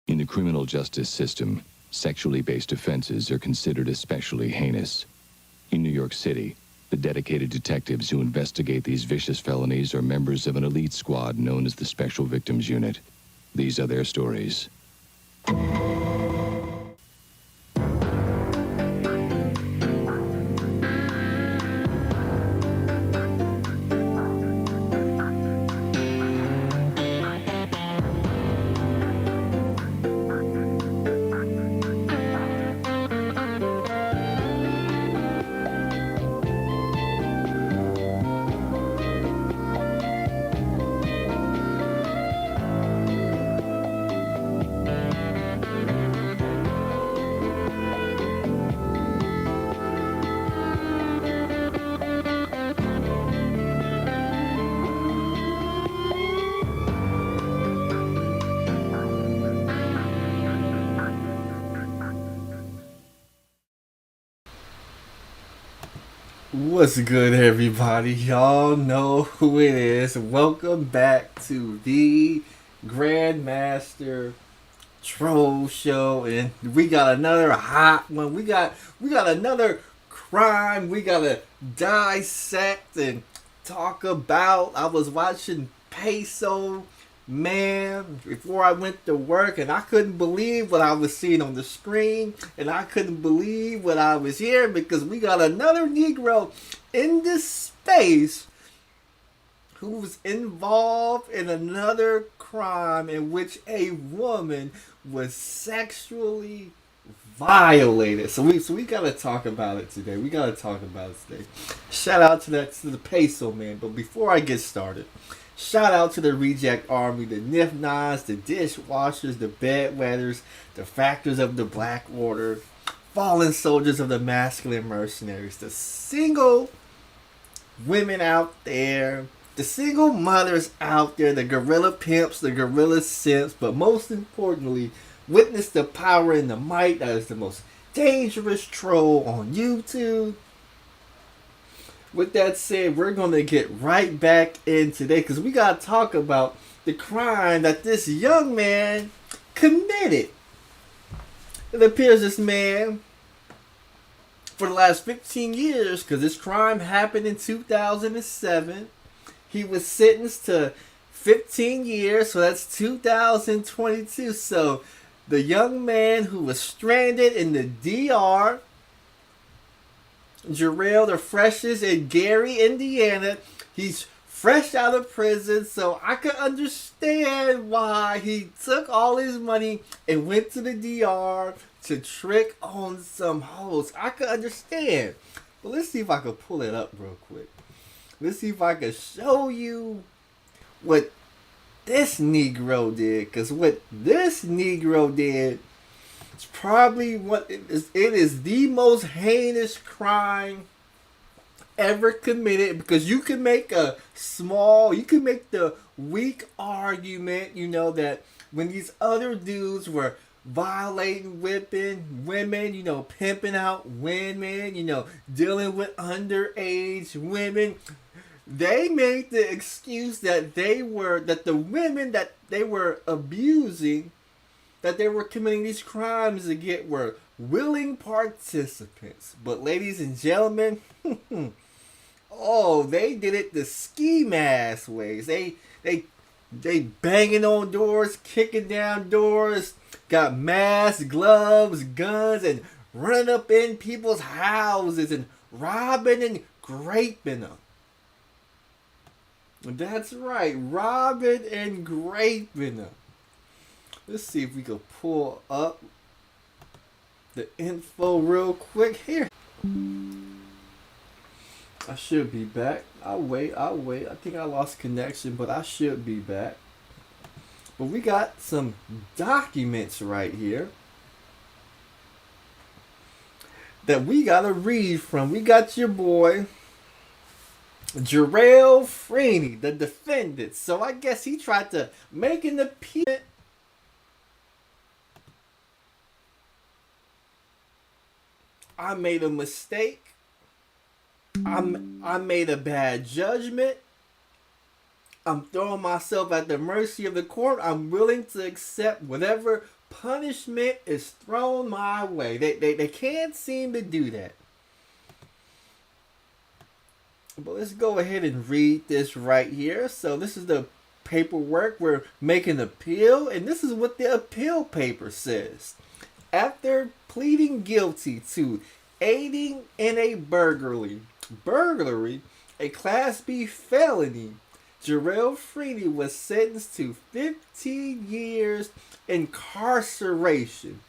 In the criminal justice system, sexually based offenses are considered especially heinous. In New York City, the dedicated detectives who investigate these vicious felonies are members of an elite squad known as the Special Victims Unit. These are their stories. What's good, everybody? Y'all know who it is. Welcome back to the Grandmaster Troll Show, and we got another hot one. We got another crime we gotta dissect and talk about. I was watching Peso, man, before I went to work, and I couldn't believe what I was seeing on the screen, and I couldn't believe what I was hearing, because we got another Negro in this space who was involved in another crime in which a woman was sexually violated. So we gotta talk about it today. Shout out to the Peso, man. But before I get started, shout out to the Reject Army, the Nif-Nines, the dishwashers, the bedwetters, the factors of the Black Order, fallen soldiers of the masculine mercenaries, the single women out there, the single mothers out there, the gorilla pimps, the gorilla simps, but most importantly, witness the power and the might that is the most dangerous troll on YouTube. With that said, we're going to get right back in today, because we got to talk about the crime that this young man committed. It appears this man, for the last 15 years, because this crime happened in 2007, he was sentenced to 15 years, so that's 2022. So the young man who was stranded in the DR, Jarrell the Freshest in Gary, Indiana. He's fresh out of prison, so I could understand why he took all his money and went to the DR to trick on some hoes. I could understand. But let's see if I could pull it up real quick. Let's see if I can show you what this Negro did. Because what this Negro did is probably it is the most heinous crime ever committed. Because you can make the weak argument, that when these other dudes were violating, whipping women, pimping out women, dealing with underage women, they made the excuse that the women that they were abusing, that they were committing these crimes against, were willing participants. But ladies and gentlemen, they did it the ski mask ways. They banging on doors, kicking down doors, got masks, gloves, guns, and running up in people's houses and robbing and graping them. That's right, robbing and graping them. Let's see if we can pull up the info real quick here. I should be back. I'll wait. I think I lost connection, but I should be back. But we got some documents right here that we gotta read from. We got your boy Jarrell Freeney, the defendant. So I guess he tried to make an appeal. I made a mistake. I made a bad judgment. I'm throwing myself at the mercy of the court. I'm willing to accept whatever punishment is thrown my way. They can't seem to do that. But let's go ahead and read this right here. So this is the paperwork. We're making an appeal, and this is what the appeal paper says. After pleading guilty to aiding in a burglary, a Class B felony, Jarrell Freeney was sentenced to 15 years incarceration.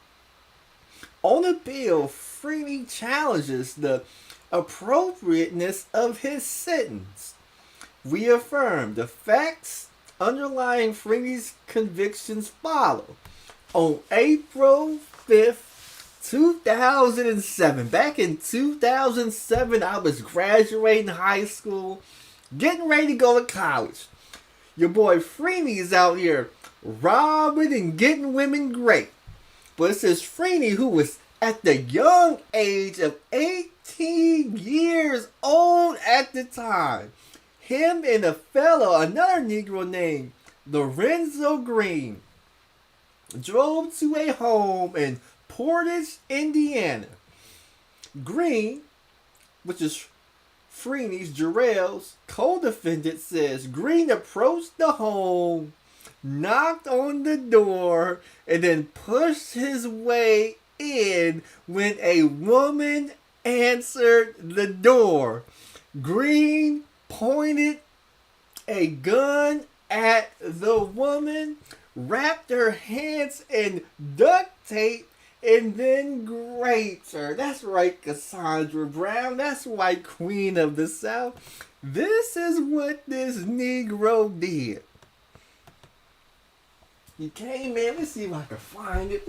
On appeal, Freeney challenges the appropriateness of his sentence. We affirm the facts underlying Freeney's convictions follow. On April 5th, 2007, back in 2007, I was graduating high school, getting ready to go to college. Your boy Freeney is out here robbing and getting women great. But it says Freeney, who was at the young age of 18 years old at the time, him and a fellow, another Negro named Lorenzo Green, drove to a home in Portage, Indiana. Green, which is Freeney's, Jarrell's co-defendant, says Green approached the home, knocked on the door, and then pushed his way in when a woman answered the door. Green pointed a gun at the woman, wrapped her hands in duct tape, and then raped her. That's right, Cassandra Brown. That's right, Queen of the South. This is what this Negro did. He came in. Let's see if I can find it.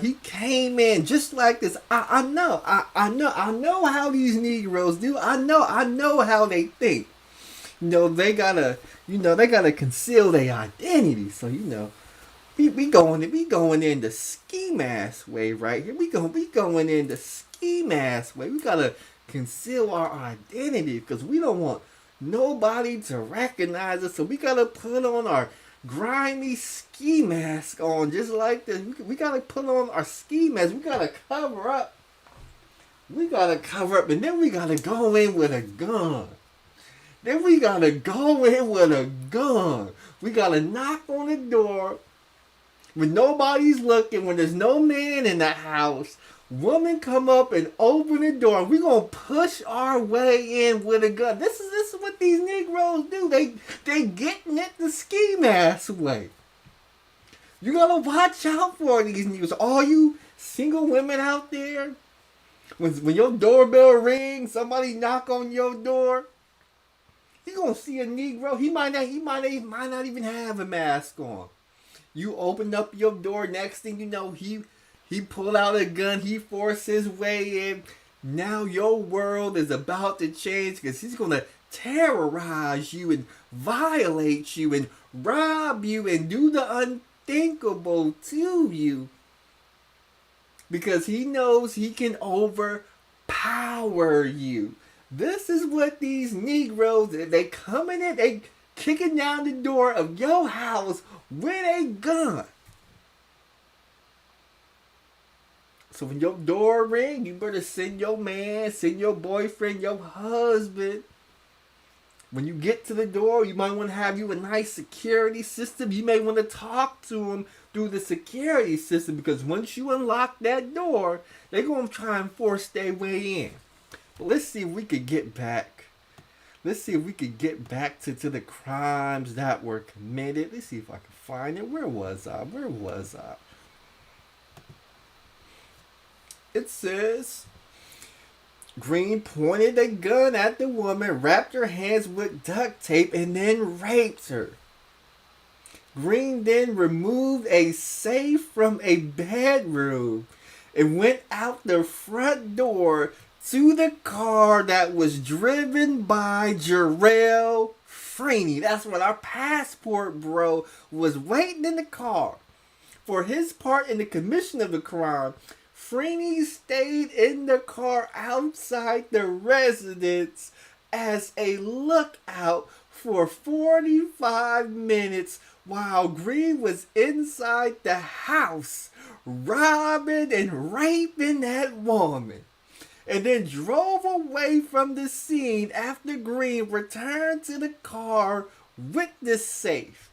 He came in just like this. I know how these Negroes do. I know how they think. They gotta conceal their identity. So we going in the ski mask way right here. We going in the ski mask way. We gotta conceal our identity because we don't want nobody to recognize us. So we gotta put on our grimy ski mask on just like this. We gotta put on our ski mask. We gotta cover up. And then we gotta go in with a gun. We gotta knock on the door when nobody's looking, when there's no man in the house. Woman come up and open the door. We gonna push our way in with a gun. This is what these Negroes do. They getting it the ski mask way. You gotta watch out for these Negroes. All you single women out there, when your doorbell rings, somebody knock on your door, you gonna see a Negro. He might not even have a mask on. You open up your door. Next thing you know, he pulled out a gun. He forced his way in. Now your world is about to change because he's going to terrorize you and violate you and rob you and do the unthinkable to you. Because he knows he can overpower you. This is what these Negroes, they coming in, they kicking down the door of your house with a gun. So when your door ring, you better send your man, send your boyfriend, your husband. When you get to the door, you might want to have you a nice security system. You may want to talk to them through the security system because once you unlock that door, they're going to try and force their way in. But let's see if we could get back. Let's see if we could get back to the crimes that were committed. Let's see if I can find it. Where was I? It says, Green pointed a gun at the woman, wrapped her hands with duct tape, and then raped her. Green then removed a safe from a bedroom and went out the front door to the car that was driven by Jarrell Freeney. That's what our passport bro was waiting in the car. For his part in the commission of the crime, Freeney stayed in the car outside the residence as a lookout for 45 minutes while Green was inside the house, robbing and raping that woman, and then drove away from the scene after Green returned to the car with the safe.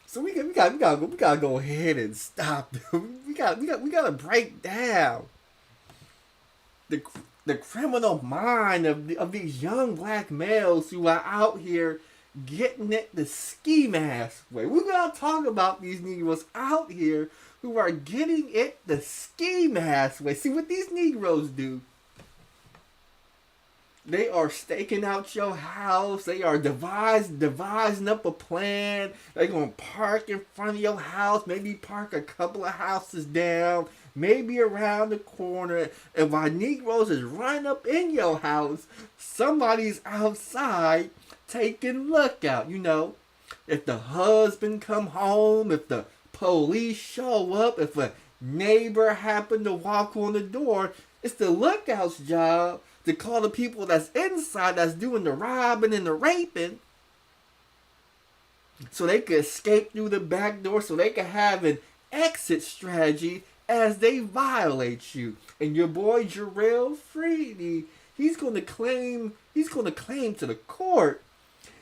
So we gotta go ahead and stop. We gotta break down the criminal mind of these young black males who are out here getting it the ski mask way. We're gonna talk about these Negroes out here who are getting it the ski mask way. See what these Negroes do. They are staking out your house. They are devising up a plan. They're going to park in front of your house. Maybe park a couple of houses down. Maybe around the corner. And while Negroes is running up in your house, somebody's outside taking lookout. You know, if the husband come home, if the police show up, if a neighbor happen to walk on the door, it's the lookout's job to call the people that's inside that's doing the robbing and the raping so they could escape through the back door, so they could have an exit strategy as they violate you. And your boy Jarrell Freedy, he's gonna claim to the court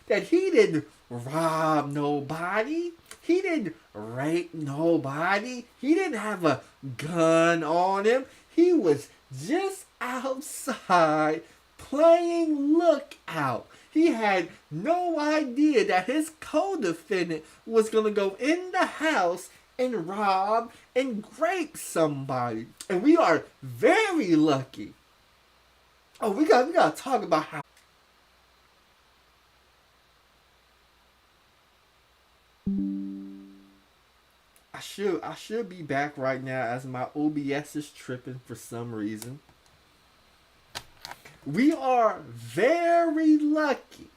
that he didn't rob nobody, he didn't rape nobody, he didn't have a gun on him, he was just outside playing lookout. He had no idea that his co-defendant was going to go in the house and rob and grape somebody. And we are very lucky. Oh, we got to talk about how I should be back right now as my OBS is tripping for some reason. We are very lucky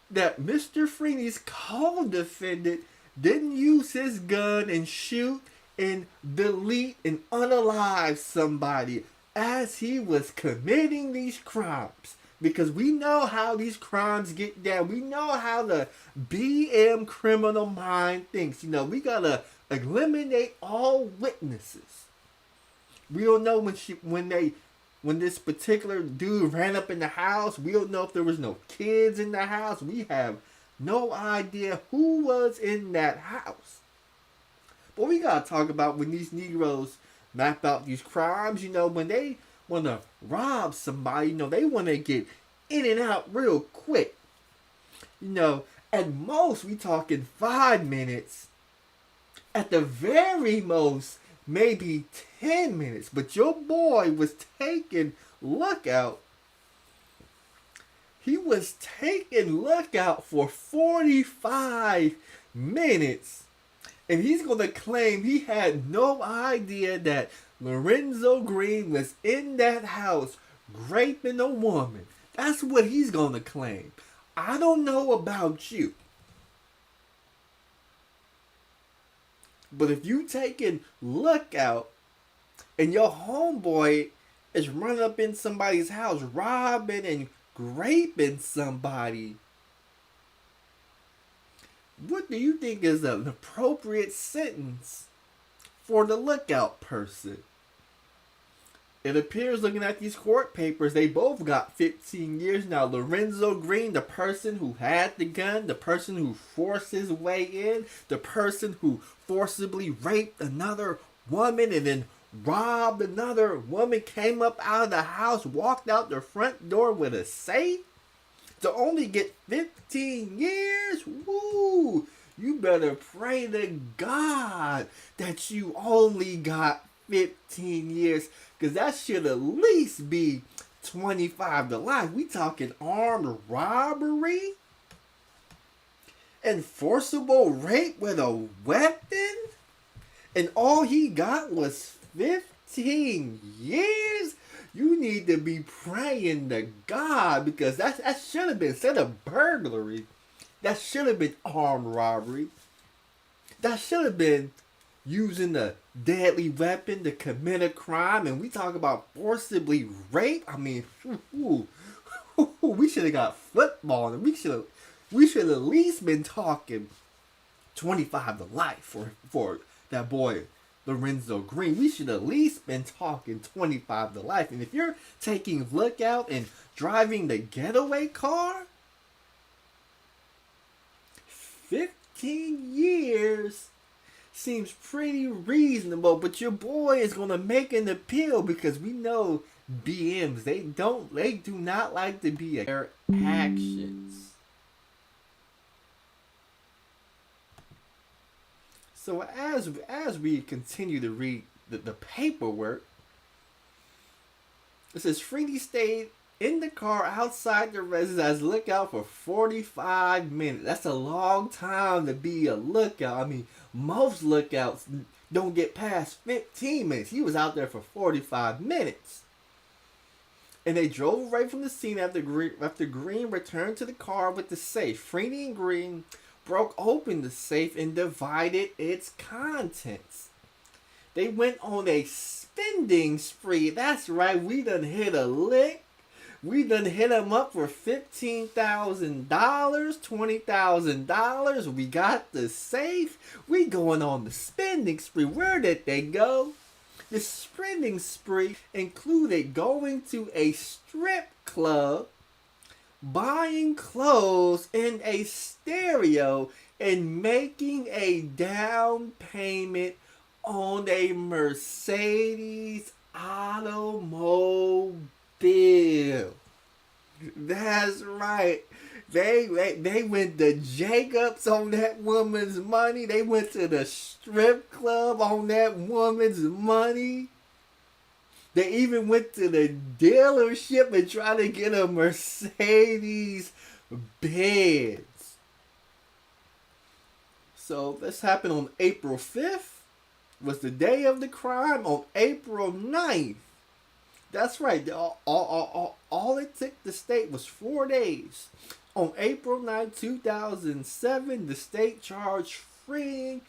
that Mr. Freeney's co-defendant didn't use his gun and shoot and delete and unalive somebody as he was committing these crimes. Because we know how these crimes get down. We know how the BM criminal mind thinks. You know, we gotta eliminate all witnesses. We don't know when this particular dude ran up in the house. We don't know if there was no kids in the house. We have no idea who was in that house. But we gotta talk about when these Negroes map out these crimes. You know, when they want to rob somebody, you know, they want to get in and out real quick. You know, at most we talking 5 minutes. At the very most, maybe 10 minutes. But your boy was taking lookout. He was taking lookout for 45 minutes. And he's going to claim he had no idea that Lorenzo Green was in that house raping a woman. That's what he's going to claim. I don't know about you. But if you taking lookout and your homeboy is running up in somebody's house robbing and raping somebody, what do you think is an appropriate sentence for the lookout person? It appears, looking at these court papers, they both got 15 years now. Lorenzo Green, the person who had the gun, the person who forced his way in, the person who forcibly raped another woman and then robbed another woman, came up out of the house, walked out the front door with a safe, to only get 15 years? Woo! You better pray to God that you only got 15 years, because that should at least be 25 to life. We talking armed robbery and forcible rape with a weapon, and all he got was 15 years? You need to be praying to God, because that should have been, instead of burglary, that should have been armed robbery. That should have been using a deadly weapon to commit a crime, and we talk about forcibly rape. I mean, we should have got football, and we should at least been talking 25 to life for that boy Lorenzo Green. We should at least been talking 25 to life. And if you're taking lookout and driving the getaway car, 15 years seems pretty reasonable. But your boy is gonna make an appeal because we know BMs, they do not like to be their actions. So as we continue to read the paperwork, it says Freeney stayed in the car outside the residence as lookout for 45 minutes. That's a long time to be a lookout. I mean, most lookouts don't get past 15 minutes. He was out there for 45 minutes. And they drove away from the scene after Green returned to the car with the safe. Freeney and Green broke open the safe and divided its contents. They went on a spending spree. That's right, we done hit a lick. We done hit them up for $15,000, $20,000. We got the safe. We going on the spending spree. Where did they go? The spending spree included going to a strip club, buying clothes and a stereo, and making a down payment on a Mercedes automobile. That's right. They went to Jacobs on that woman's money. They went to the strip club on that woman's money. They even went to the dealership and tried to get a Mercedes Benz. So this happened on April 5th. Was the day of the crime. On April 9th. That's right. All it took the state was 4 days. On April 9, 2007, the state charged Freeney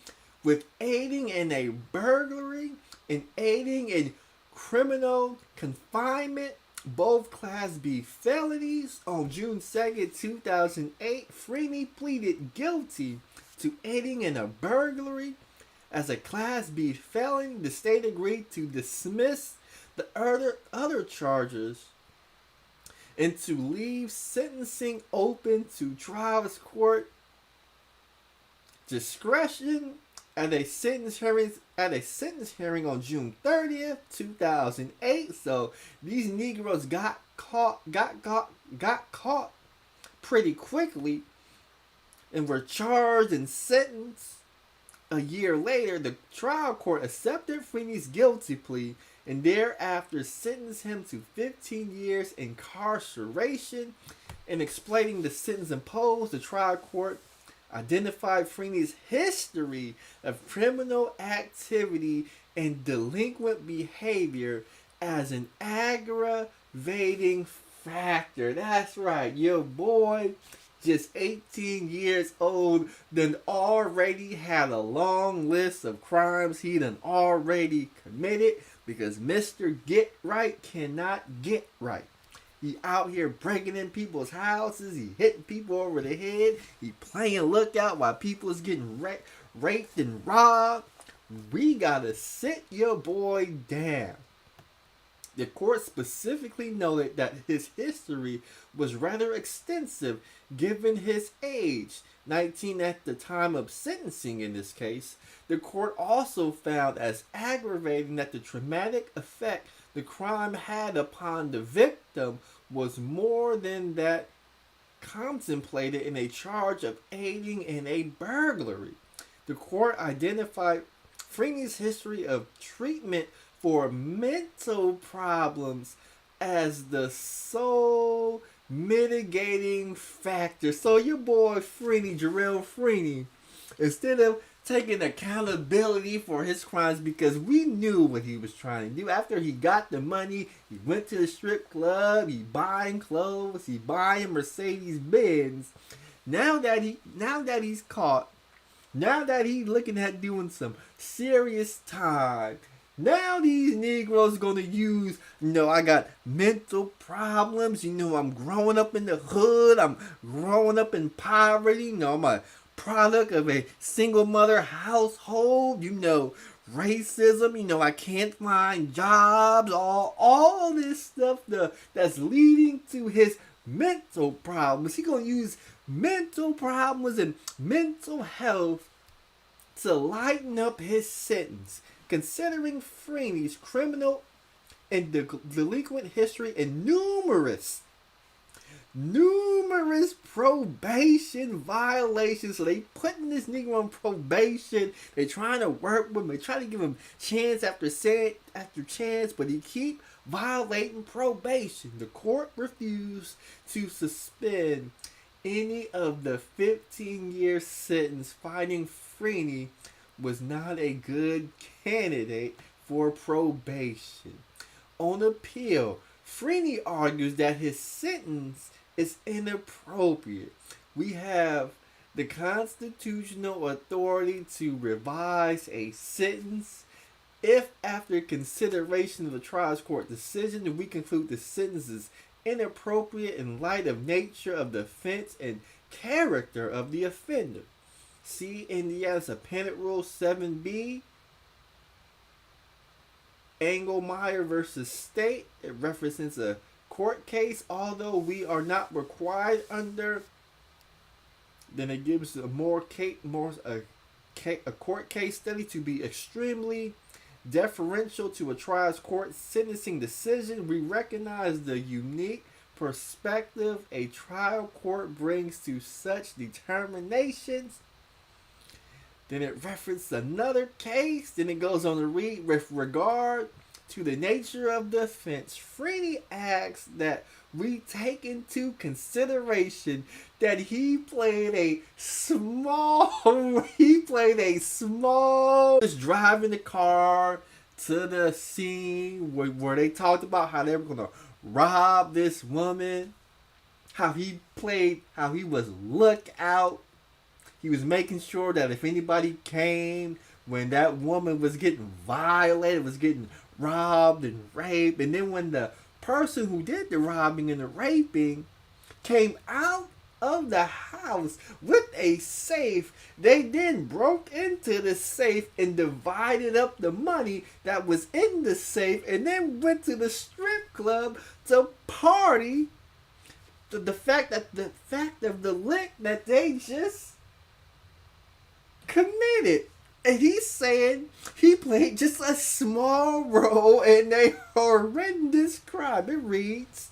with aiding in a burglary and aiding in criminal confinement, both Class B felonies. On June 2nd, 2008, Freeney pleaded guilty to aiding in a burglary as a Class B felony. The state agreed to dismiss the other charges and to leave sentencing open to trial court discretion at a sentence hearing on June 30th, 2008. So these Negroes got caught pretty quickly and were charged and sentenced. A year later, the trial court accepted Freeney's guilty plea and thereafter sentenced him to 15 years incarceration. In explaining the sentence imposed, the trial court identified Freeney's history of criminal activity and delinquent behavior as an aggravating factor. That's right, your boy, just 18 years old, done already had a long list of crimes he done already committed because Mr. Get Right cannot get right. He out here breaking in people's houses. He hitting people over the head. He playing lookout while people is getting raped and robbed. We gotta sit your boy down. The court specifically noted that his history was rather extensive given his age, 19 at the time of sentencing in this case. The court also found as aggravating that the traumatic effect the crime had upon the victim was more than that contemplated in a charge of aiding in a burglary. The court identified Freeney's history of treatment for mental problems as the sole mitigating factor. So your boy Freeney, Jarrell Freeney, instead of taking accountability for his crimes, because we knew what he was trying to do. After he got the money, he went to the strip club, he buying clothes, he buying Mercedes Benz. Now that he's caught, Now that he's looking at doing some serious time, now these Negroes gonna use, I got mental problems, I'm growing up in the hood, I'm growing up in poverty, I'm a product of a single mother household, racism, I can't find jobs, all this stuff that's leading to his mental problems. He gonna use mental problems and mental health to lighten up his sentence, considering Freeney's criminal and delinquent history and numerous probation violations. So they putting this nigga on probation. They trying to work with him. They trying to give him chance after chance, but he keep violating probation. The court refused to suspend any of the 15-year sentence, finding Freeney was not a good candidate for probation. On appeal, Freeney argues that his sentence is inappropriate. We have the constitutional authority to revise a sentence if, after consideration of the trial court decision, we conclude the sentence is inappropriate in light of nature of the offense and character of the offender. See Indiana's Appellate Rule 7B, Engelmeyer versus State. It represents a court case, although we are not required under. Then it gives a court case study to be extremely deferential to a trial court sentencing decision. We recognize the unique perspective a trial court brings to such determinations. Then it references another case. Then it goes on to read, with regard to the nature of the offense, Freeney asks that we take into consideration that he played a small, just driving the car to the scene where they talked about how they were going to rob this woman, how he was lookout. He was making sure that if anybody came when that woman was getting violated, was getting robbed and raped, and then when the person who did the robbing and the raping came out of the house with a safe, they then broke into the safe and divided up the money that was in the safe and then went to the strip club to party. The fact of the lick that they just committed. And he's saying he played just a small role in a horrendous crime. It reads,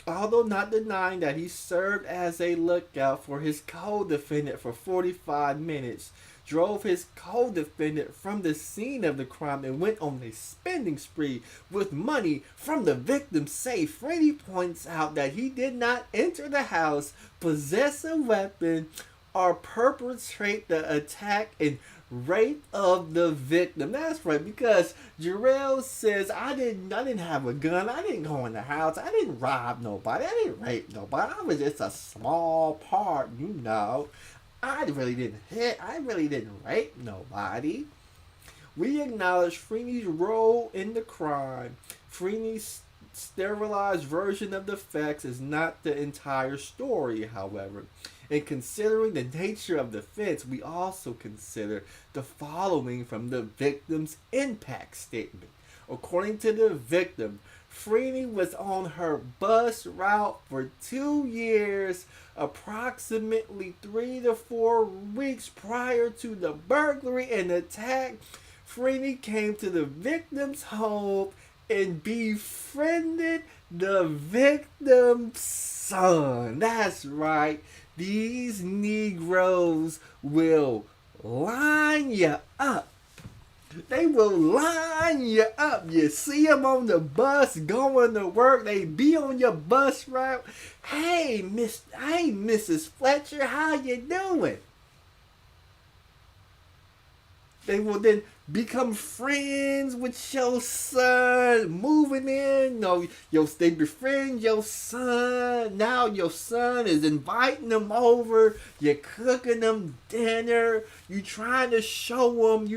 although not denying that he served as a lookout for his co-defendant for 45 minutes, drove his co-defendant from the scene of the crime and went on a spending spree with money from the victim's safe. Freeney points out that he did not enter the house, possess a weapon, or perpetrate the attack and rape of the victim. That's right, because Jarrell says, I didn't have a gun, I didn't go in the house, I didn't rob nobody, I didn't rape nobody, I was just a small part, I really didn't rape nobody. We acknowledge Freeney's role in the crime. Freeney's sterilized version of the facts is not the entire story, however. In considering the nature of the offense, we also consider the following from the victim's impact statement. According to the victim, Freeney was on her bus route for 2 years, approximately 3 to 4 weeks prior to the burglary and attack. Freeney came to the victim's home and befriended the victim's son. That's right. These Negroes will line you up. They will line you up. You see them on the bus going to work. They be on your bus route. Hey, Mrs. Fletcher, how you doing? They will then become friends with your son, moving in. No, they befriend your son. Now your son is inviting them over. You're cooking them dinner. You trying to show them,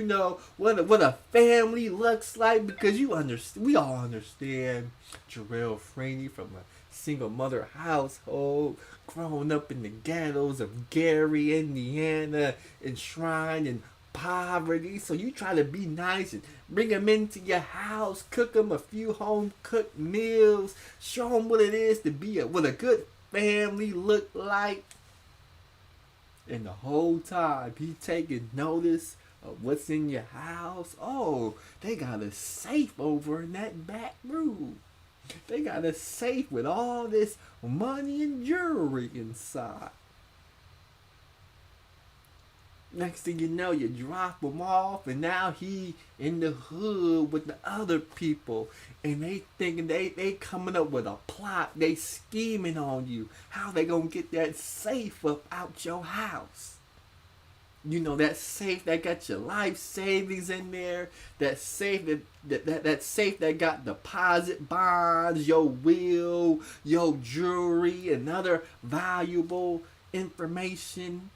what a family looks like, because you understand. We all understand Jarrell Franey from a single mother household, growing up in the ghettos of Gary, Indiana, enshrined in poverty. So you try to be nice and bring them into your house, cook them a few home cooked meals, show them what it is to be what a good family look like. And the whole time he taking notice of what's in your house. Oh, they got a safe over in that back room. They got a safe with all this money and jewelry inside. Next thing you know, you drop him off, and now he in the hood with the other people, and they thinking they coming up with a plot. They scheming on you. How they gonna get that safe up out your house? That safe that got your life savings in there. That safe that safe that got deposit bonds, your will, your jewelry, and other valuable information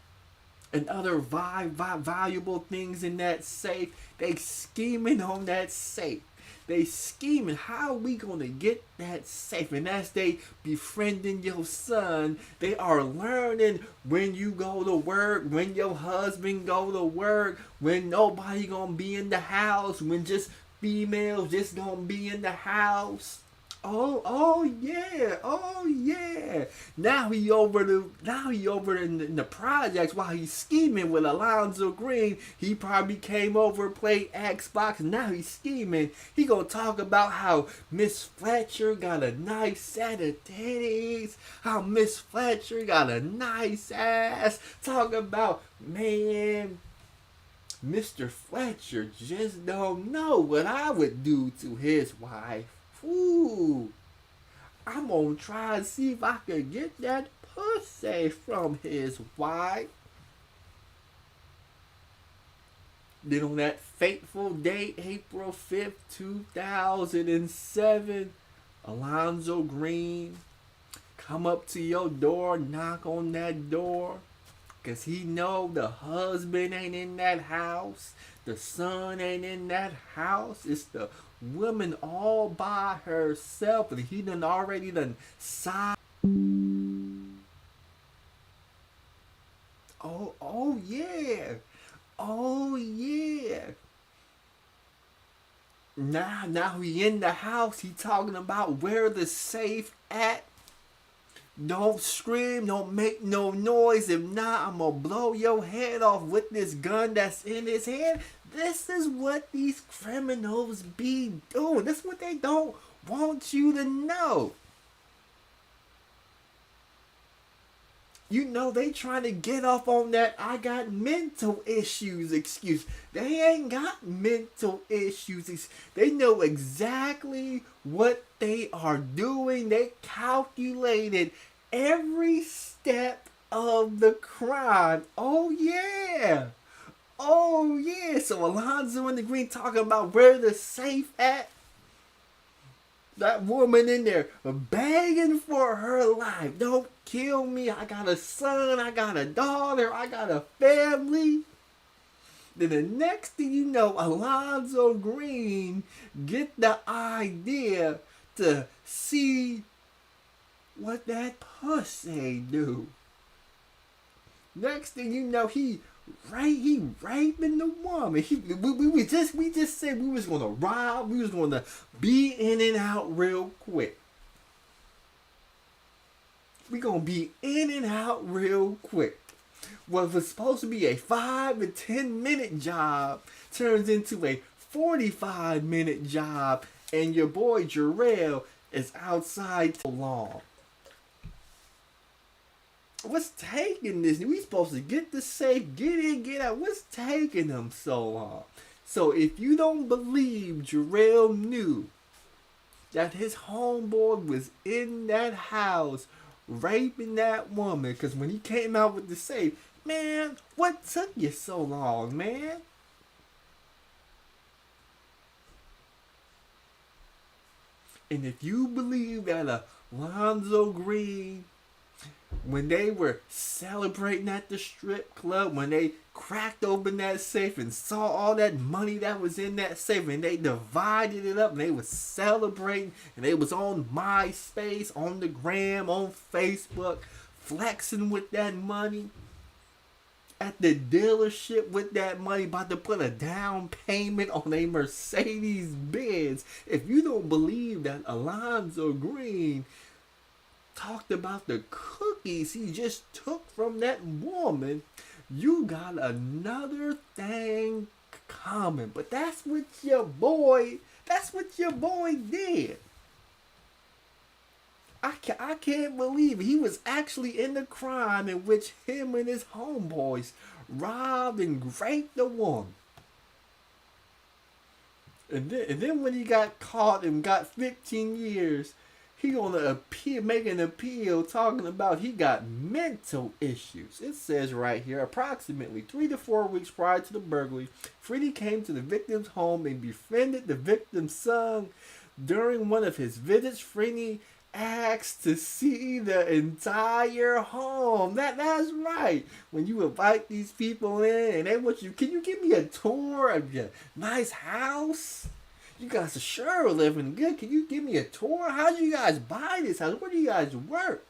and other valuable things in that safe. They scheming on that safe. They scheming, how are we gonna get that safe? And as they befriending your son, they are learning when you go to work, when your husband go to work, when nobody gonna be in the house, when just females just gonna be in the house. Oh yeah. Now he over in the projects while he's scheming with Alonzo Green. He probably came over and played Xbox. Now he's scheming. He gonna talk about how Miss Fletcher got a nice set of titties. How Miss Fletcher got a nice ass. Talk about, man, Mr. Fletcher just don't know what I would do to his wife. Ooh, I'm gonna try and see if I can get that pussy from his wife. Then on that fateful day, April 5th, 2007, Alonzo Green come up to your door, knock on that door, because he know the husband ain't in that house, the son ain't in that house. It's the woman all by herself, and he already side. Oh yeah. Now he in the house. He talking about where the safe at. Don't scream, don't make no noise. If not, I'm gonna blow your head off with this gun that's in his hand. This is what these criminals be doing. This is what they don't want you to know. They trying to get off on that I got mental issues excuse. They ain't got mental issues. They know exactly what they are doing. They calculated every step of the crime. Oh yeah. So Alonzo and the Green talking about where the safe at. That woman in there begging for her life. Don't kill me. I got a son. I got a daughter. I got a family. Then the next thing you know, Alonzo Green get the idea to see what that pussy do. Next thing you know, he raping the woman. We just said we was gonna rob. We was gonna be in and out real quick. We gonna be in and out real quick. What was supposed to be a 5 to 10 minute job turns into a 45-minute job, and your boy Jarrell is outside too long. What's taking this? We supposed to get the safe, get in, get out. What's taking them so long? So if you don't believe Jarrell knew that his homeboy was in that house raping that woman, because when he came out with the safe, man, what took you so long, man? And if you believe that Alonzo Green, when they were celebrating at the strip club, when they cracked open that safe and saw all that money that was in that safe, and they divided it up and they was celebrating, and they was on MySpace, on the gram, on Facebook, flexing with that money, at the dealership with that money, about to put a down payment on a Mercedes Benz. If you don't believe that Alonzo Green talked about the cookies he just took from that woman, you got another thing coming. But that's what your boy did. I can't believe it. He was actually in the crime in which him and his homeboys robbed and raped the woman. And then when he got caught and got 15 years, he gonna make an appeal talking about he got mental issues. It says right here, approximately 3 to 4 weeks prior to the burglary, Freddie came to the victim's home and befriended the victim's son. During one of his visits, Freddie asked to see the entire home. That's right. When you invite these people in and they want you, can you give me a tour of your nice house? You guys are sure living good. Can you give me a tour? How did you guys buy this house? Where do you guys work?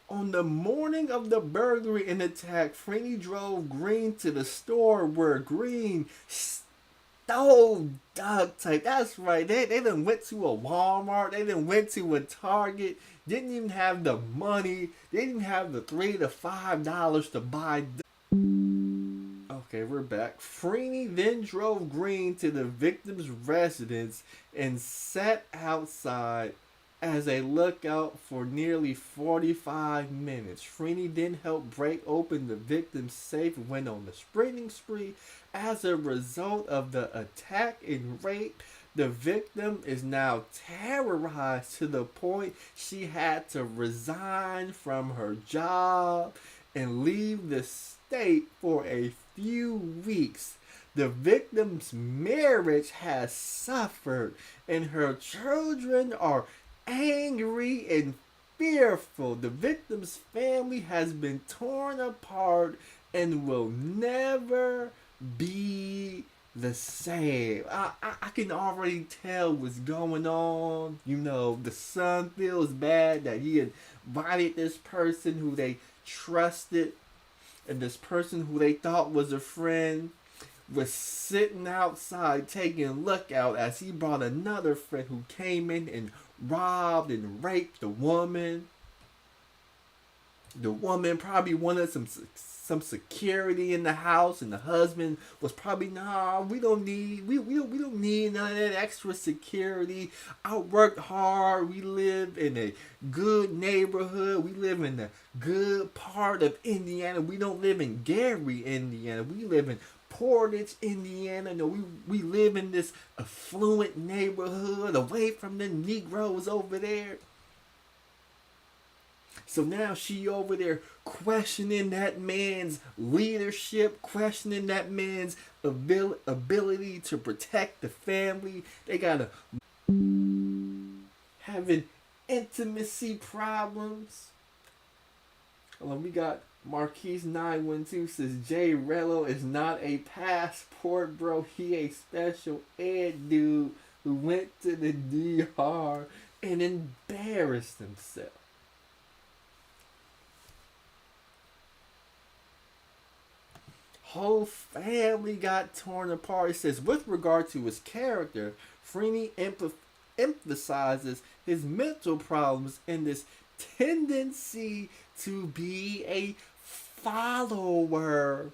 On the morning of the burglary and attack, Freddie drove Green to the store where Green stole duct tape. That's right. They done went to a Walmart. They done went to a Target. Didn't even have the money. They didn't have the $3 to $5 to buy. Okay, we're back. Freeney then drove Green to the victim's residence and sat outside as a lookout for nearly 45 minutes. Freeney then helped break open the victim's safe and went on the sprinting spree. As a result of the attack and rape, the victim is now terrorized to the point she had to resign from her job and leave the state for a few weeks. The victim's marriage has suffered and her children are angry and fearful. The victim's family has been torn apart and will never be the same. I can already tell what's going on. You know, the son feels bad that he invited this person who they trusted, and this person who they thought was a friend was sitting outside taking a look out as he brought another friend who came in and robbed and raped the woman. The woman probably wanted some security in the house, and the husband was probably, nah, we don't need none of that extra security. I worked hard. We live in a good neighborhood. We live in a good part of Indiana. We don't live in Gary, Indiana. We live in Portage, Indiana. No, we live in this affluent neighborhood away from the Negroes over there. So now she over there questioning that man's leadership, questioning that man's ability to protect the family. They gotta having intimacy problems. We got Marquise 912 says Jay Rello is not a passport, bro. He a special ed dude who went to the DR and embarrassed himself. Whole family got torn apart. It says, with regard to his character, Freeney emphasizes his mental problems and this tendency to be a follower.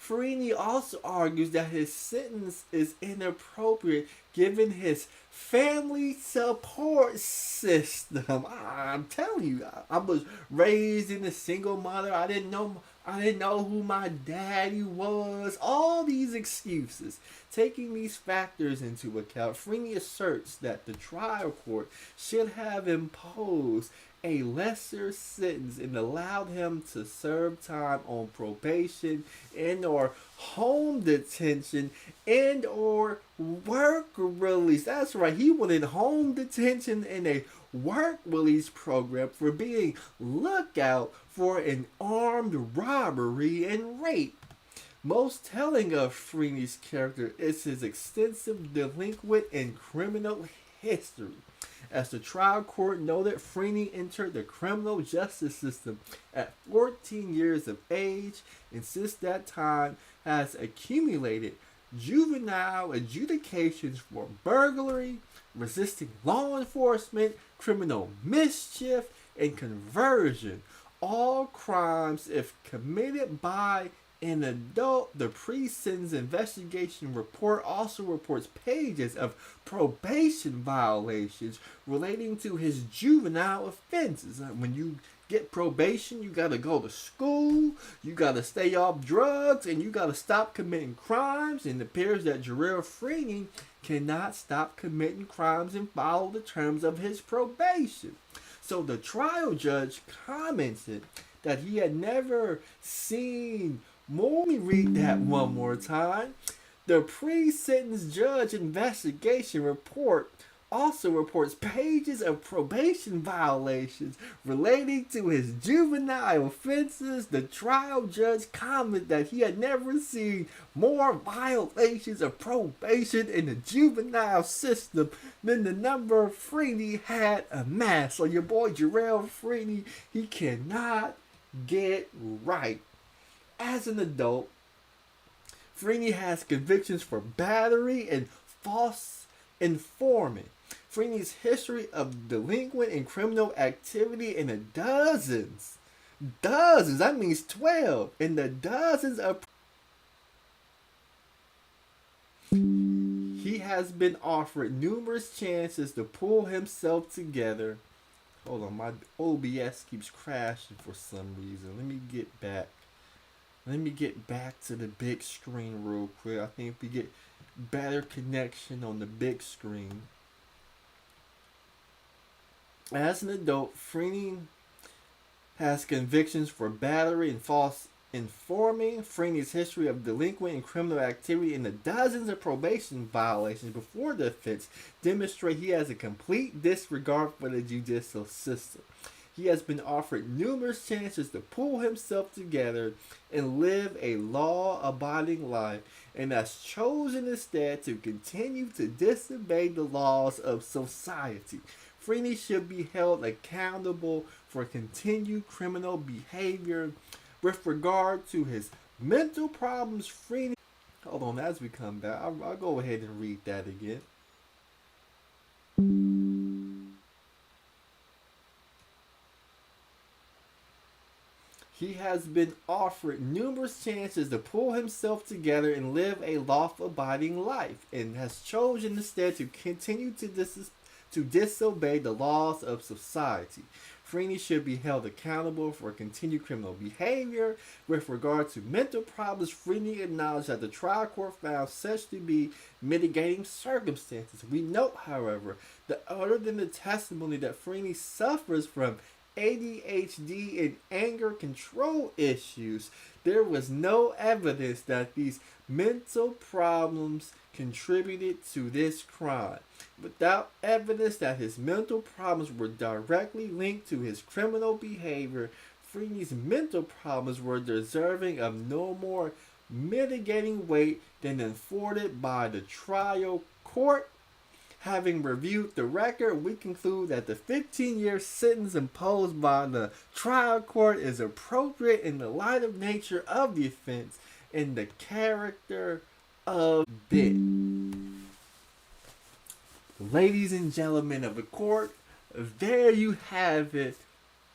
Freeney also argues that his sentence is inappropriate given his family support system. I'm telling you, I was raised in a single mother. I didn't know who my daddy was. All these excuses. Taking these factors into account, Freeney asserts that the trial court should have imposed a lesser sentence and allowed him to serve time on probation and or home detention and or work release. That's right, he wanted home detention and a work release program for being lookout for an armed robbery and rape. Most telling of Freeney's character is his extensive delinquent and criminal history. As the trial court noted, Freeney entered the criminal justice system at 14 years of age and since that time has accumulated juvenile adjudications for burglary, resisting law enforcement, criminal mischief, and conversion. All crimes, if committed by an adult. The pre-sentence investigation report also reports pages of probation violations relating to his juvenile offenses. When you get probation, you gotta go to school, you gotta stay off drugs, and you gotta stop committing crimes. And it appears that Jarrell Freeney cannot stop committing crimes and follow the terms of his probation. So the trial judge commented that he had never seen more. Let me read that one more time. The pre-sentence judge investigation report also reports pages of probation violations relating to his juvenile offenses. The trial judge commented that he had never seen more violations of probation in the juvenile system than the number Freeney had amassed. So your boy Jarrell Freeney, he cannot get right. As an adult, Freeney has convictions for battery and false informant. Freeney's history of delinquent and criminal activity in the dozens, that means 12, in the dozens of. He has been offered numerous chances to pull himself together. Hold on, my OBS keeps crashing for some reason. Let me get back to the big screen real quick. I think if we get better connection on the big screen. As an adult, Freeney has convictions for battery and false informing. Freeney's history of delinquent and criminal activity and the dozens of probation violations before the offense demonstrate he has a complete disregard for the judicial system. He has been offered numerous chances to pull himself together and live a law-abiding life and has chosen instead to continue to disobey the laws of society. Freeney should be held accountable for continued criminal behavior. With regard to his mental problems, Freeney... Hold on, as we come back, I'll go ahead and read that again. He has been offered numerous chances to pull himself together and live a law-abiding life, and has chosen instead to continue to disobey the laws of society. Freeney should be held accountable for continued criminal behavior. With regard to mental problems, Freeney acknowledged that the trial court found such to be mitigating circumstances. We note, however, that other than the testimony that Freeney suffers from ADHD and anger control issues, there was no evidence that these mental problems contributed to this crime. Without evidence that his mental problems were directly linked to his criminal behavior, Freeney's mental problems were deserving of no more mitigating weight than afforded by the trial court. Having reviewed the record, we conclude that the 15-year sentence imposed by the trial court is appropriate in the light of nature of the offense and the character of it. Ladies and gentlemen of the court, there you have it.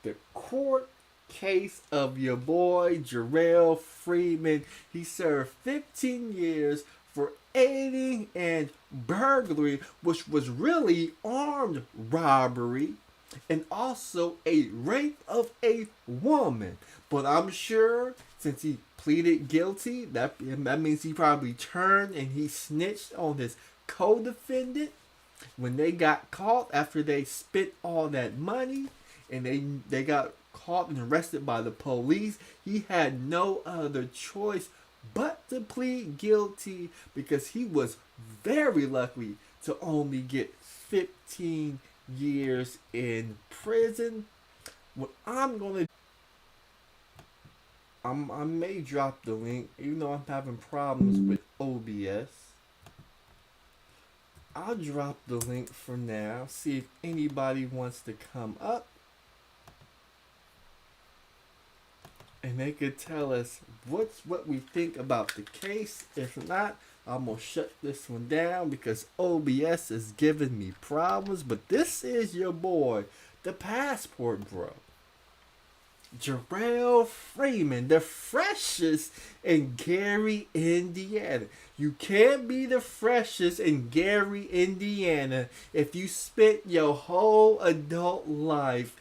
The court case of your boy Jarrell Freeman. He served 15 years for aiding and burglary, which was really armed robbery, and also a rape of a woman. But I'm sure since he pleaded guilty, that means he probably turned and he snitched on his co-defendant when they got caught after they spent all that money. and they got caught and arrested by the police. He had no other choice but to plead guilty because he was very lucky to only get 15 years in prison. What I'm gonna I may drop the link, even though I'm having problems with OBS. I'll drop the link for now. See if anybody wants to come up and they could tell us what we think about the case. If not, I'm gonna shut this one down because OBS is giving me problems. But this is your boy, the Passport Bro, Jarrell Freeman, the freshest in Gary, Indiana. You can't be the freshest in Gary, Indiana if you spent your whole adult life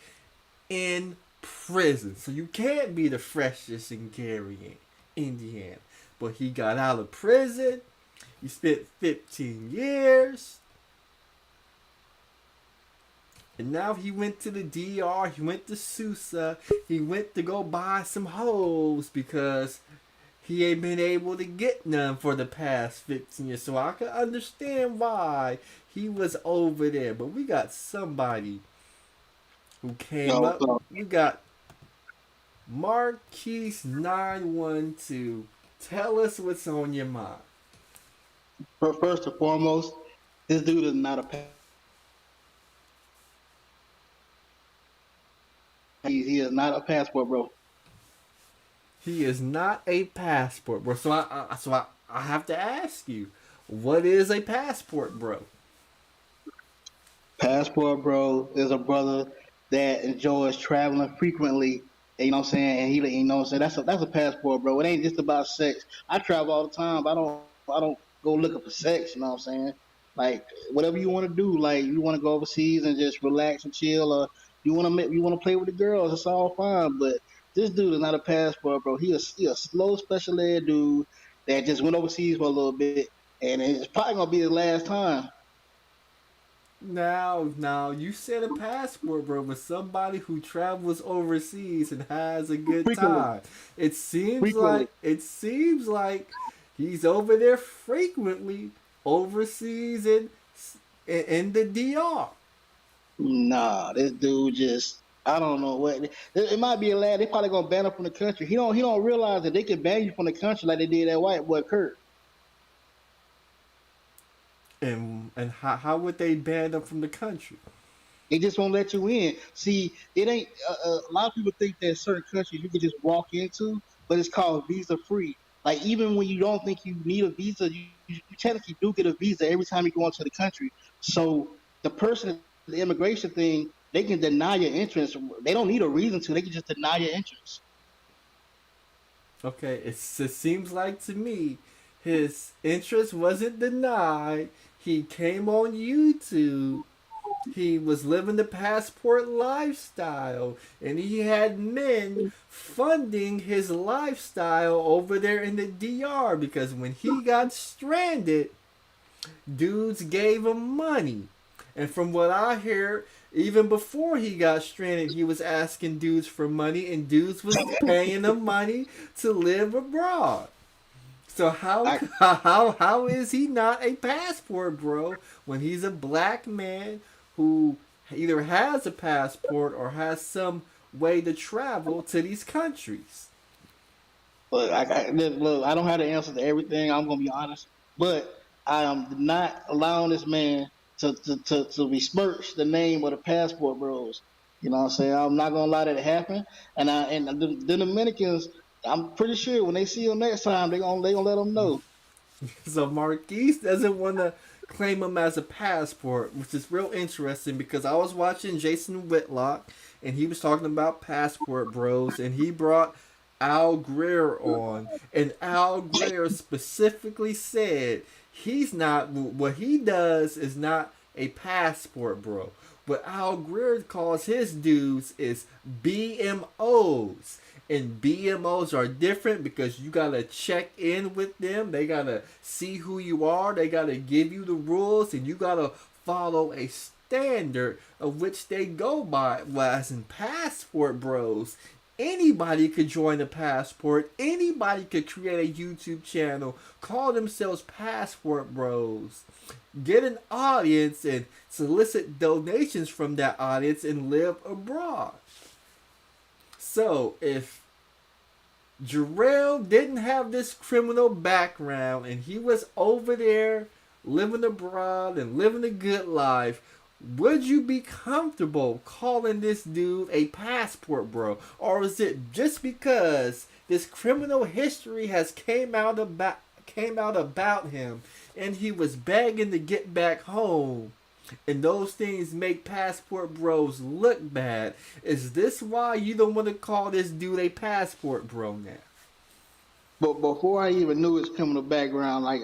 in prison. So you can't be the freshest in Gary, Indiana. But he got out of prison. He spent 15 years. And now he went to the DR, he went to Sousa, he went to go buy some hoes because he ain't been able to get none for the past 15 years. So I can understand why he was over there. But we got somebody who came up. We got Marquise912. Tell us what's on your mind. First and foremost, this dude is not a he is not a passport, bro. He is not a passport, bro. So I have to ask you, what is a passport, bro? Passport, bro, is a brother that enjoys traveling frequently. You know what I'm saying? And he, you know what I'm saying? That's a passport, bro. It ain't just about sex. I travel all the time, but I don't go looking for sex. You know what I'm saying? Like whatever you want to do, like you want to go overseas and just relax and chill, or you want to play with the girls. It's all fine. But this dude is not a passport, bro. He a slow special ed dude that just went overseas for a little bit, and it's probably gonna be his last time. Now, you said a passport, bro, but somebody who travels overseas and has a good Frequently, time. It seems frequently. like he's over there frequently overseas in the DR. Nah, this dude just I don't know what it might be a lad. They probably gonna ban him from the country. He don't realize that they can ban you from the country like they did that white boy Kurt. And how would they ban him from the country? They just won't let you in. See, it ain't a lot of people think that certain countries you can just walk into, but it's called visa free. Like even when you don't think you need a visa, you technically do get a visa every time you go into the country. So the person, the immigration thing, they can deny your entrance. They don't need a reason to. They can just deny your entrance. Okay, it seems like to me his interest wasn't denied. He came on YouTube. He was living the passport lifestyle, and he had men funding his lifestyle over there in the DR because when he got stranded, dudes gave him money. And from what I hear, even before he got stranded, he was asking dudes for money, and dudes was paying him money to live abroad. So how I, how is he not a passport, bro? When he's a black man who either has a passport or has some way to travel to these countries. look, I don't have the answer to everything. I'm gonna be honest, but I am not allowing this man to besmirch the name of the passport bros. You know what I'm saying? I'm not gonna allow that to happen. And the Dominicans, I'm pretty sure when they see him next time, they gonna let him know. So Marquise doesn't want to claim him as a passport, which is real interesting because I was watching Jason Whitlock and he was talking about passport bros and he brought Al Greer on, and Al Greer specifically said he's not, what he does is not a passport bro. What Al Greer calls his dudes is BMOs. And BMOs are different because you gotta check in with them. They gotta see who you are. They gotta give you the rules, and you gotta follow a standard of which they go by. Whereas in Passport Bros, anybody could join a passport. Anybody could create a YouTube channel, call themselves Passport Bros, get an audience, and solicit donations from that audience and live abroad. So if Jarrell didn't have this criminal background and he was over there living abroad and living a good life, would you be comfortable calling this dude a passport bro? Or is it just because this criminal history has came out about him and he was begging to get back home, and those things make passport bros look bad? Is this why you don't want to call this dude a passport bro now? But before I even knew his criminal background, like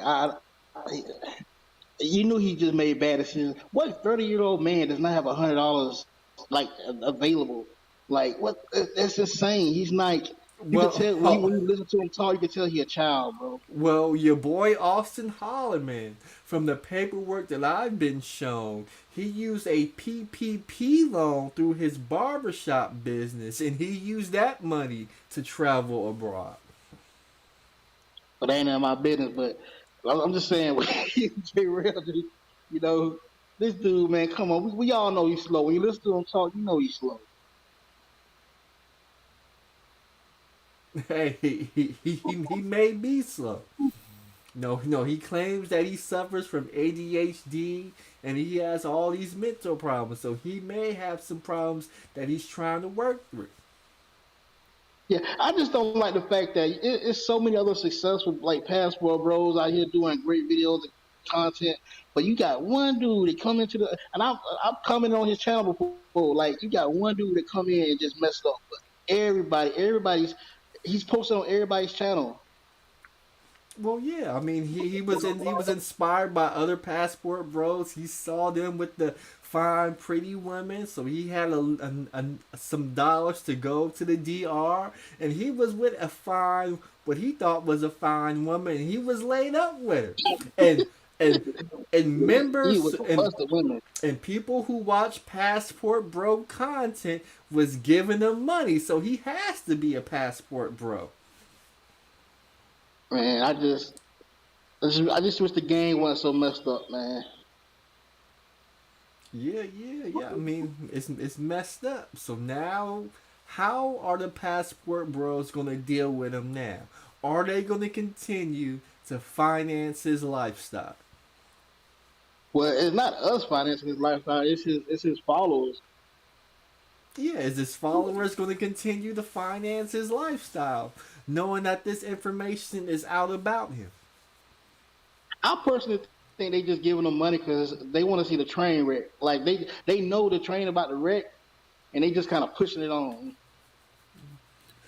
you knew he just made bad decisions. What 30-year-old man does not have $100 like available? Like what? That's insane. He's like, you could tell when you listen to him talk, you could tell he a child, bro. Well, your boy Austin Holloman, from the paperwork that I've been shown, he used a PPP loan through his barbershop business, and he used that money to travel abroad. But that ain't none of my business. But I'm just saying, J Real, you know, this dude, man, come on. We all know he's slow. When you listen to him talk, you know he's slow. Hey, he may be slow. No, he claims that he suffers from ADHD and he has all these mental problems. So he may have some problems that he's trying to work through. Yeah, I just don't like the fact that it's so many other successful like passport bros out here doing great videos and content, but you got one dude that come into the and I'm commenting on his channel before. Like you got one dude that come in and just messed up. But everybody's he's posted on everybody's channel. Well, yeah. I mean, he was inspired by other passport bros. He saw them with the fine, pretty women, so he had some dollars to go to the DR, and he was with a fine, what he thought was a fine woman, and he was laid up with her, and members and people who watch Passport Bro content was giving him money, so he has to be a passport bro. Man, I just wish the game wasn't so messed up, man. Yeah. I mean, it's messed up. So now, how are the passport bros gonna deal with him now? Are they gonna continue to finance his lifestyle? Well, it's not us financing his lifestyle. It's his followers. Yeah, is his followers gonna continue to finance his lifestyle, knowing that this information is out about him? I personally think they just giving them money because they want to see the train wreck. Like they know the train about the wreck, and they just kind of pushing it on.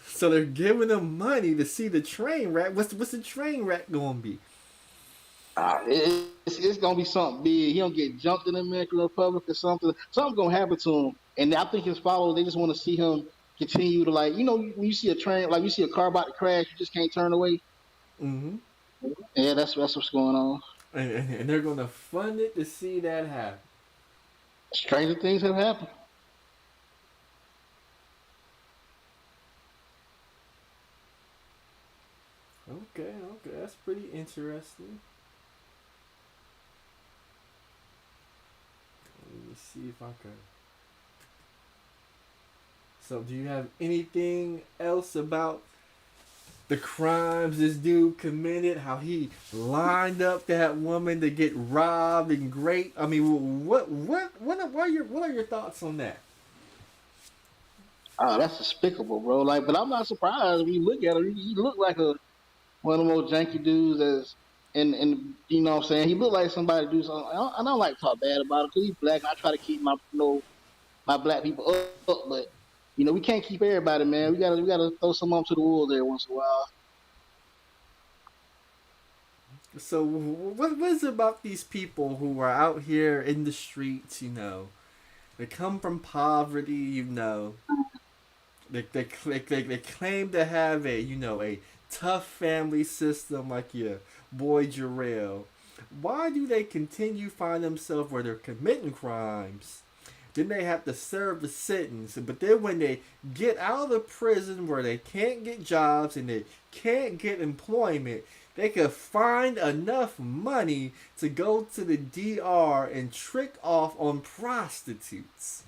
So they're giving him money to see the train wreck. What's the train wreck gonna be? It's gonna be something big. He don't get jumped in the Dominican Republic or something. Something's gonna happen to him, and I think his followers they just want to see him continue to like when you see a train like you see a car about to crash, you just can't turn away. Mm-hmm. Yeah, that's what's going on. And they're gonna fund it to see that happen. Stranger things have happened. Okay, that's pretty interesting. Let me see if I can. So, do you have anything else about the crimes this dude committed? How he lined up that woman to get robbed and raped? I mean, what are your thoughts on that? Oh, that's despicable, bro. Like, but I'm not surprised when you look at him. He look like one of the most janky dudes as and you know what I'm saying. He looked like somebody do something. I don't like to talk bad about him because he's black. And I try to keep my black people up, but we can't keep everybody, man. We gotta throw some to the wolves there once in a while. So what is it about these people who are out here in the streets? They come from poverty. They claim to have a tough family system like your boy Jarrell, Why do they continue find themselves where they're committing crimes? Then they have to serve the sentence. But then when they get out of the prison where they can't get jobs and they can't get employment, they can find enough money to go to the DR and trick off on prostitutes.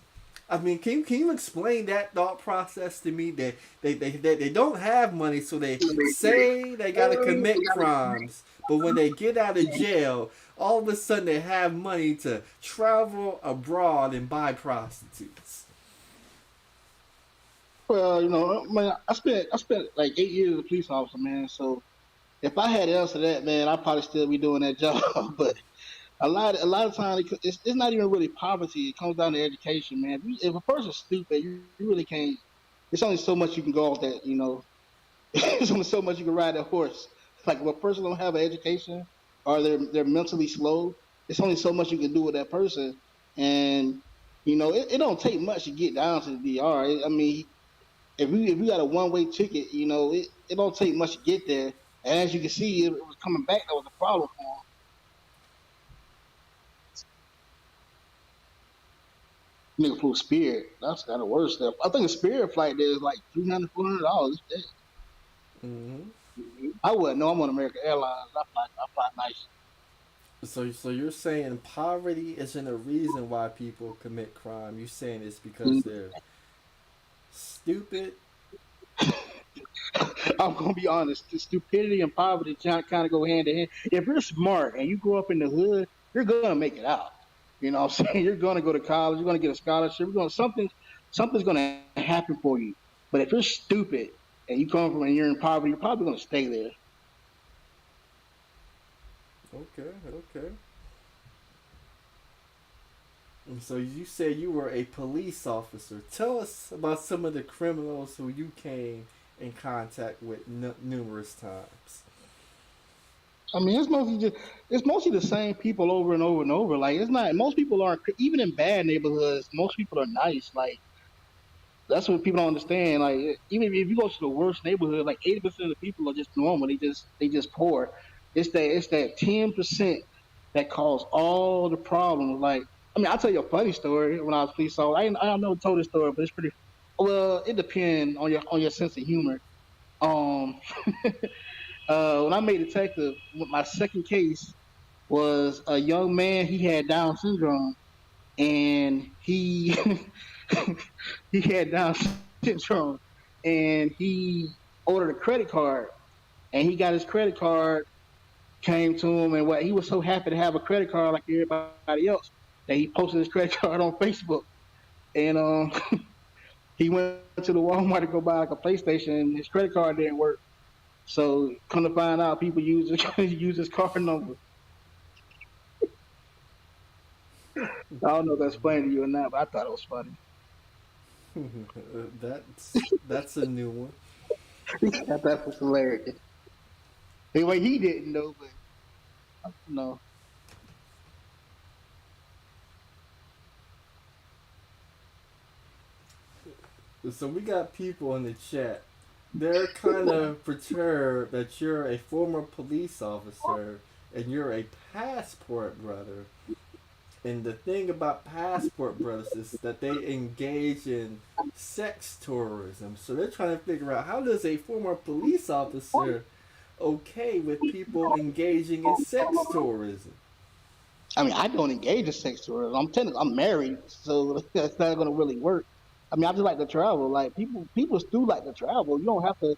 I mean, can you explain that thought process to me? That they don't have money, so they say they gotta commit crimes, but when they get out of jail, all of a sudden they have money to travel abroad and buy prostitutes. Well, man, I spent like 8 years as a police officer, man. So if I had to answer that, man, I'd probably still be doing that job. But a lot of times it's not even really poverty. It comes down to education, man. If a person's stupid, you really can't. It's only so much you can go off that. There's only so much you can ride that horse. Like if a person don't have an education or they're mentally slow, it's only so much you can do with that person. And it don't take much to get down to the DR. I mean, if we got a one way ticket, it don't take much to get there. And as you can see, it was coming back. That was a problem for him. Nigga flew Spirit. That's kind of worse stuff. I think a Spirit flight there is like $300, $400. Mm-hmm. I wouldn't know. I'm on American Airlines. I fly nice. So you're saying poverty isn't a reason why people commit crime. You're saying it's because they're stupid. I'm gonna be honest. The stupidity and poverty kind of go hand in hand. If you're smart and you grow up in the hood, you're gonna make it out. You know what I'm saying? You're gonna go to college. You're gonna get a scholarship. Something's gonna happen for you. But if you're stupid and you come from and you're in poverty, you're probably gonna stay there. Okay, okay. And so you say you were a police officer. Tell us about some of the criminals who you came in contact with numerous times. I mean, it's mostly the same people over and over and over. Like it's not most people aren't even in bad neighborhoods. Most people are nice. Like that's what people don't understand. Like even if you go to the worst neighborhood, like 80% of the people are just normal. They just poor. It's that 10% that cause all the problems. Like I mean, I'll tell you a funny story. When I was police officer, I never told this story, but it's pretty. Well, it depends on your sense of humor. Um, when I made detective, my second case was a young man. He had Down syndrome, and he he had Down syndrome, and he ordered a credit card, and he got his credit card came to him, and what he was so happy to have a credit card like everybody else that he posted his credit card on Facebook, and he went to the Walmart to go buy like a PlayStation, and his credit card didn't work. So come to find out, people use his card number. I don't know if that's funny to you or not, but I thought it was funny. That's a new one. I thought it was hilarious. Anyway, he didn't know, but no. So we got people in the chat. They're kind of perturbed that you're a former police officer and you're a passport brother. And the thing about passport brothers is that they engage in sex tourism. So they're trying to figure out, how does a former police officer okay with people engaging in sex tourism? I mean, I don't engage in sex tourism. I'm married, so that's not gonna really work. I mean, I just like to travel. Like people still like to travel. You don't have to,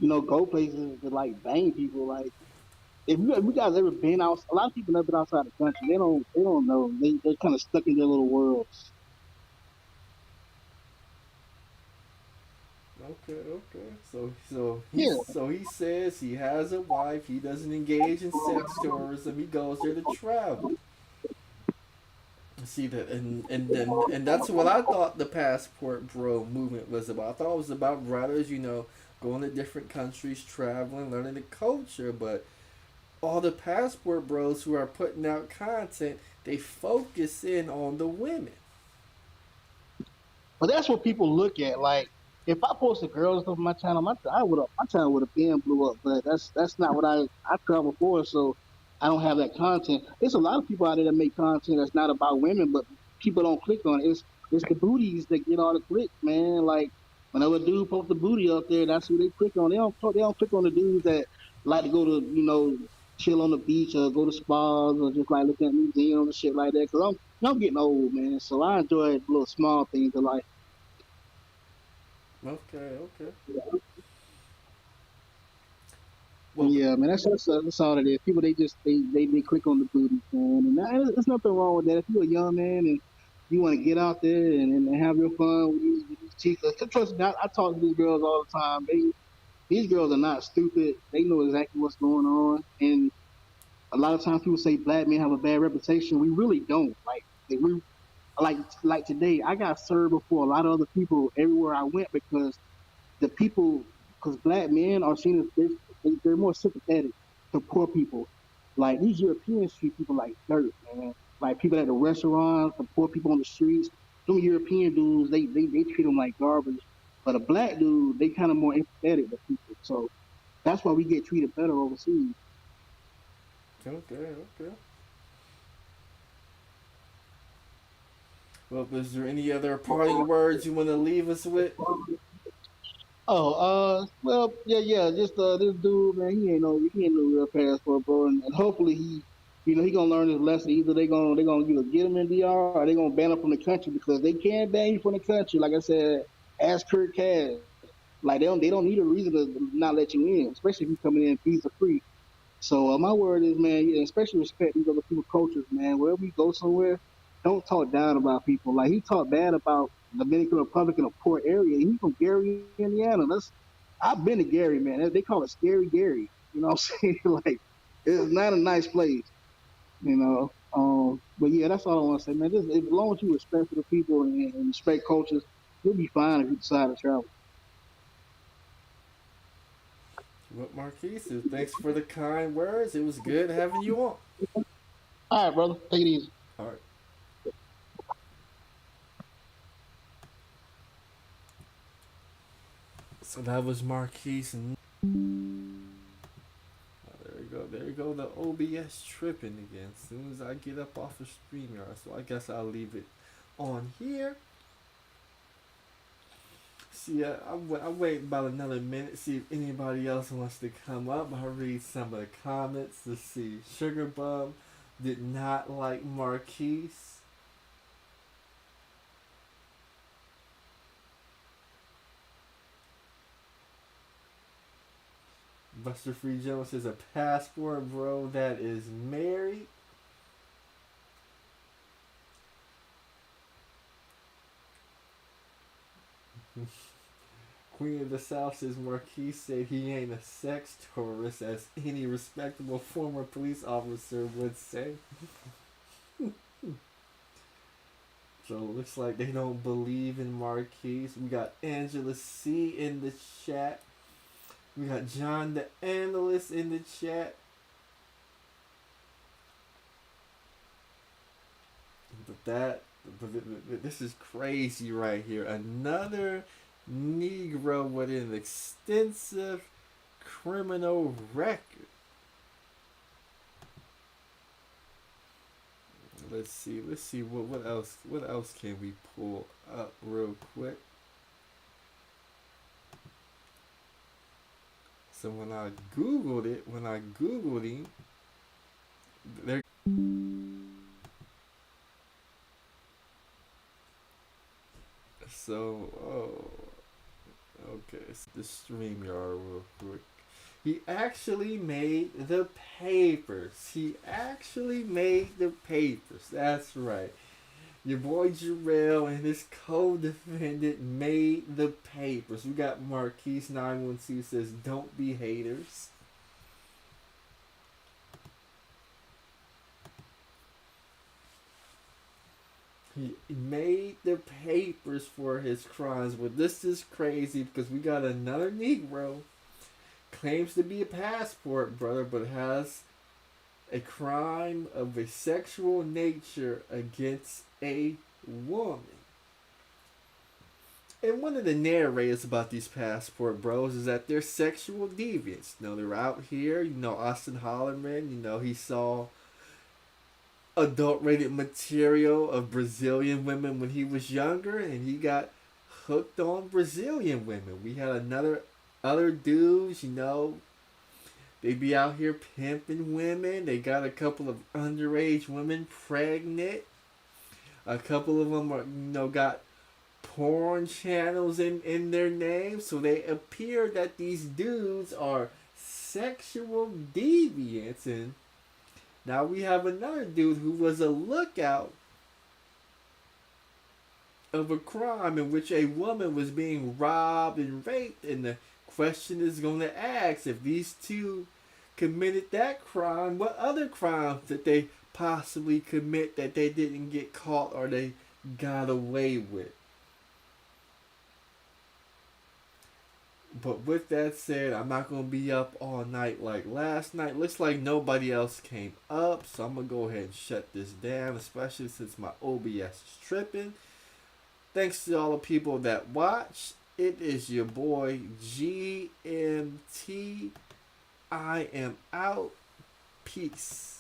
go places to like bang people. Like if you guys ever been out, a lot of people never been outside the country. They don't know. They're kind of stuck in their little worlds. Okay, okay. Yeah. So he says he has a wife. He doesn't engage in sex tourism. He goes there to travel. See that, and that's what I thought the passport bro movement was about. I thought it was about brothers, going to different countries, traveling, learning the culture. But all the passport bros who are putting out content, they focus in on the women. But that's what people look at. Like if I posted girls stuff on my channel would have my channel would have been blew up. But that's not what I travel for. So I don't have that content. There's a lot of people out there that make content that's not about women, but people don't click on it. It's the booties that get all the clicks, man. Like whenever a dude posts the booty up there, that's who they click on. They don't click on the dudes that like to go to chill on the beach or go to spas or just like look at museums and shit like that. Cause I'm getting old, man. So I enjoy little small things in life. Okay, okay. Well, Yeah, man, that's all it is. People they click on the booty, man, and there's nothing wrong with that. If you're a young man and you want to get out there and have your fun with these chicks, 'cause trust me, I talk to these girls all the time. These girls are not stupid. They know exactly what's going on, and a lot of times people say black men have a bad reputation. We really don't. We like today, I got served before a lot of other people everywhere I went because the people, because black men are seen as they're more sympathetic to poor people. Like these Europeans treat people like dirt, man. Like people at the restaurants, the poor people on the streets. Them European dudes, they treat them like garbage. But a black dude, they kind of more empathetic to people. So that's why we get treated better overseas. okay, okay. Well, is there any other parting words you want to leave us with? Oh, well, yeah. Just this dude, man, he ain't no real passport, bro. And hopefully he gonna learn his lesson. Either they gonna either get him in DR or they gonna ban him from the country because they can ban you from the country. Like I said, ask Kurt Cash. Like they don't need a reason to not let you in, especially if you coming in visa free. So my word is, man, yeah, especially respect these other people's cultures, man. Wherever we go somewhere, don't talk down about people. Like he talked bad about Dominican Republic in a poor area. He's from Gary, Indiana. I've been to Gary, man. They call it Scary Gary. You know what I'm saying? Like it's not a nice place, you know. But yeah, that's all I want to say, man. Just as long as you respect the people and respect cultures, you'll be fine if you decide to travel. Well, Marquise, thanks for the kind words. It was good having you on. All right, brother, take it easy. All right. So that was Marquise. And there you go. There you go. The OBS tripping again. As soon as I get up off of StreamYard. So I guess I'll leave it on here. See, I'll wait about another minute, see if anybody else wants to come up. I'll read some of the comments to see. Sugar Bum did not like Marquise. Buster Free Jones says a passport, bro, that is married. Queen of the South says Marquise said he ain't a sex tourist, as any respectable former police officer would say. So it looks like they don't believe in Marquise. We got Angela C in the chat. We got John the Analyst in the chat. But this is crazy right here. Another Negro with an extensive criminal record. Let's see what else can we pull up real quick. So when I googled him, there. So, okay, so the StreamYard real quick. He actually made the papers. That's right. Your boy Jarrell and his co-defendant made the papers. We got Marquise 912 says, "Don't be haters." He made the papers for his crimes, but this is crazy because we got another Negro claims to be a passport brother, but has a crime of a sexual nature against a woman. And one of the narrators about these passport bros is that they're sexual deviants. You know, they're out here. You know, Austin Hollerman, you know, he saw adult rated material of Brazilian women when he was younger, and he got hooked on Brazilian women. We had other dudes, you know, they be out here pimping women. They got a couple of underage women pregnant. A couple of them are, you know, got porn channels in their name, so they appear that these dudes are sexual deviants. And now we have another dude who was a lookout of a crime in which a woman was being robbed and raped, and the question is going to ask, if these two committed that crime, what other crimes did they possibly commit that they didn't get caught or they got away with? But with that said, I'm not going to be up all night like last night. Looks like nobody else came up, so I'm going to go ahead and shut this down, especially since my OBS is tripping. Thanks to all the people that watch. It is your boy GMT. I am out. Peace.